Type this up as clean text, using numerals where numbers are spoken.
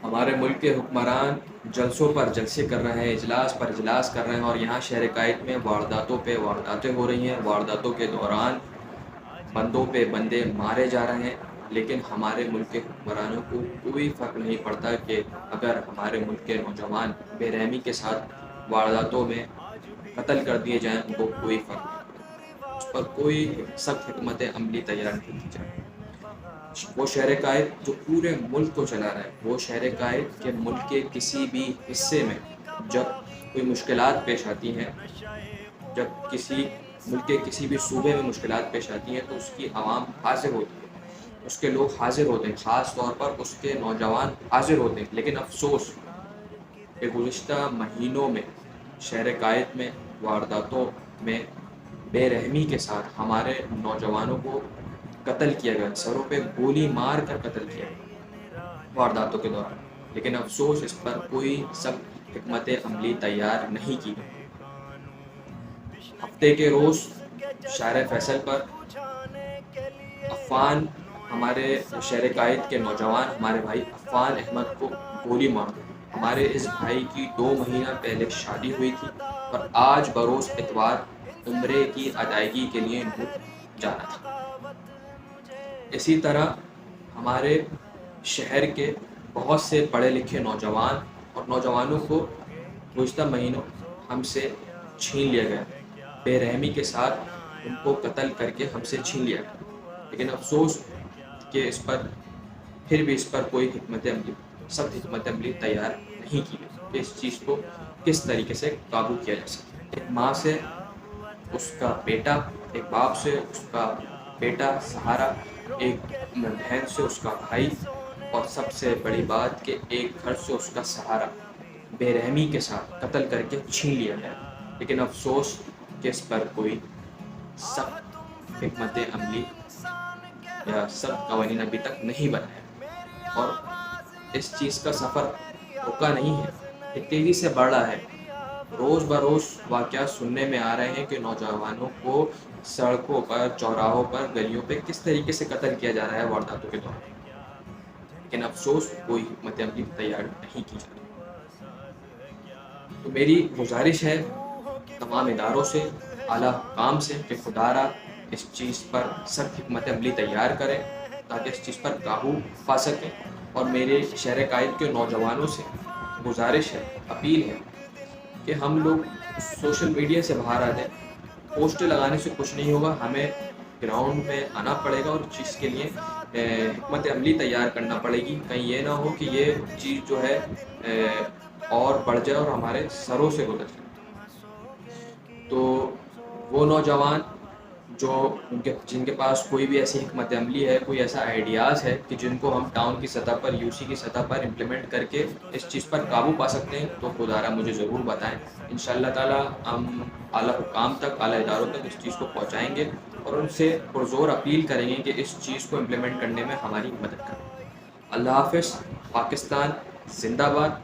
ہمارے ملک کے حکمران جلسوں پر جلسے کر رہے ہیں، اجلاس پر اجلاس کر رہے ہیں، اور یہاں شہر قائد میں وارداتوں پہ وارداتیں ہو رہی ہیں۔ وارداتوں کے دوران بندوں پہ بندے مارے جا رہے ہیں، لیکن ہمارے ملک کے حکمرانوں کو کوئی فرق نہیں پڑتا کہ اگر ہمارے ملک کے نوجوان بے رحمی کے ساتھ وارداتوں میں قتل کر دیے جائیں، ان کو کوئی فرق نہیں پڑتا، اس پر کوئی سخت حکمت عملی تیار نہیں کی جائے۔ وہ شہر قائد جو پورے ملک کو چلا رہا ہے، وہ شہر قائد کے ملک کے کسی بھی حصے میں جب کوئی مشکلات پیش آتی ہیں، جب کسی ملک کے کسی بھی صوبے میں مشکلات پیش آتی ہیں، تو اس کی عوام حاضر ہوتی ہے، اس کے لوگ حاضر ہوتے ہیں، خاص طور پر اس کے نوجوان حاضر ہوتے ہیں۔ لیکن افسوس کہ گزشتہ مہینوں میں شہر قائد میں وارداتوں میں بے رحمی کے ساتھ ہمارے نوجوانوں کو قتل کیا گیا، سروں پہ گولی مار کر قتل کیا گیا وارداتوں کے دوران، لیکن افسوس اس پر کوئی سخت حکمت عملی تیار نہیں کی گئی۔ ہفتے کے روز شہر فیصل پر عفان، ہمارے شہر قائد کے نوجوان ہمارے بھائی عفان احمد کو گولی مار دی۔ ہمارے اس بھائی کی 2 مہینہ پہلے شادی ہوئی تھی اور آج بروز اتوار عمرے کی ادائیگی کے لیے ملک جانا تھا۔ اسی طرح ہمارے شہر کے بہت سے پڑھے لکھے نوجوان اور نوجوانوں کو گزشتہ مہینوں ہم سے چھین لیا گیا، بے رحمی کے ساتھ ان کو قتل کر کے ہم سے چھین لیا گیا، لیکن افسوس کہ اس پر پھر بھی اس پر کوئی حکمت عملی، سخت حکمت عملی تیار نہیں کی گئی کہ اس چیز کو کس طریقے سے قابو کیا جا سکے۔ ایک ماں سے اس کا بیٹا، ایک باپ سے اس کا بیٹا سہارا، ایک بہن سے اس کا بھائی، اور سب سے بڑی بات کہ ایک گھر سے اس کا سہارا بے رحمی کے ساتھ قتل کر کے چھین لیا گیا، لیکن افسوس کہ اس پر کوئی سخت حکمت عملی یا سخت قوانین ابھی تک نہیں بنا ہے، اور اس چیز کا سفر رکا نہیں ہے، یہ تیزی سے بڑھ رہا ہے۔ روز بروز واقعات سننے میں آ رہے ہیں کہ نوجوانوں کو سڑکوں پر، چوراہوں پر، گلیوں پہ کس طریقے سے قتل کیا جا رہا ہے وارداتوں کے دوران، لیکن افسوس کوئی حکمت عملی تیار نہیں کی جا رہی۔ تو میری گزارش ہے تمام اداروں سے، اعلیٰ حکام سے، کہ خدا را اس چیز پر سخت حکمت عملی تیار کریں تاکہ اس چیز پر قابو پا سکیں، اور میرے شہر قائد کے نوجوانوں سے گزارش ہے، اپیل ہے کہ ہم لوگ سوشل میڈیا سے باہر آ جائیں۔ پوسٹیں لگانے سے کچھ نہیں ہوگا، ہمیں گراؤنڈ میں آنا پڑے گا اور چیز کے لیے حکمت عملی تیار کرنا پڑے گی، کہیں یہ نہ ہو کہ یہ چیز جو ہے اور بڑھ جائے اور ہمارے سروں سے گزر جائے۔ تو وہ نوجوان جو جن کے پاس کوئی بھی ایسی حکمت عملی ہے، کوئی ایسا آئیڈیاز ہے کہ جن کو ہم ٹاؤن کی سطح پر، یو سی کی سطح پر امپلیمنٹ کر کے اس چیز پر قابو پا سکتے ہیں، تو خدا را مجھے ضرور بتائیں۔ انشاءاللہ تعالیٰ ہم اعلیٰ حکام تک، اعلیٰ اداروں تک اس چیز کو پہنچائیں گے اور ان سے پرزور اپیل کریں گے کہ اس چیز کو امپلیمنٹ کرنے میں ہماری مدد کریں۔ اللہ حافظ۔ پاکستان زندہ باد۔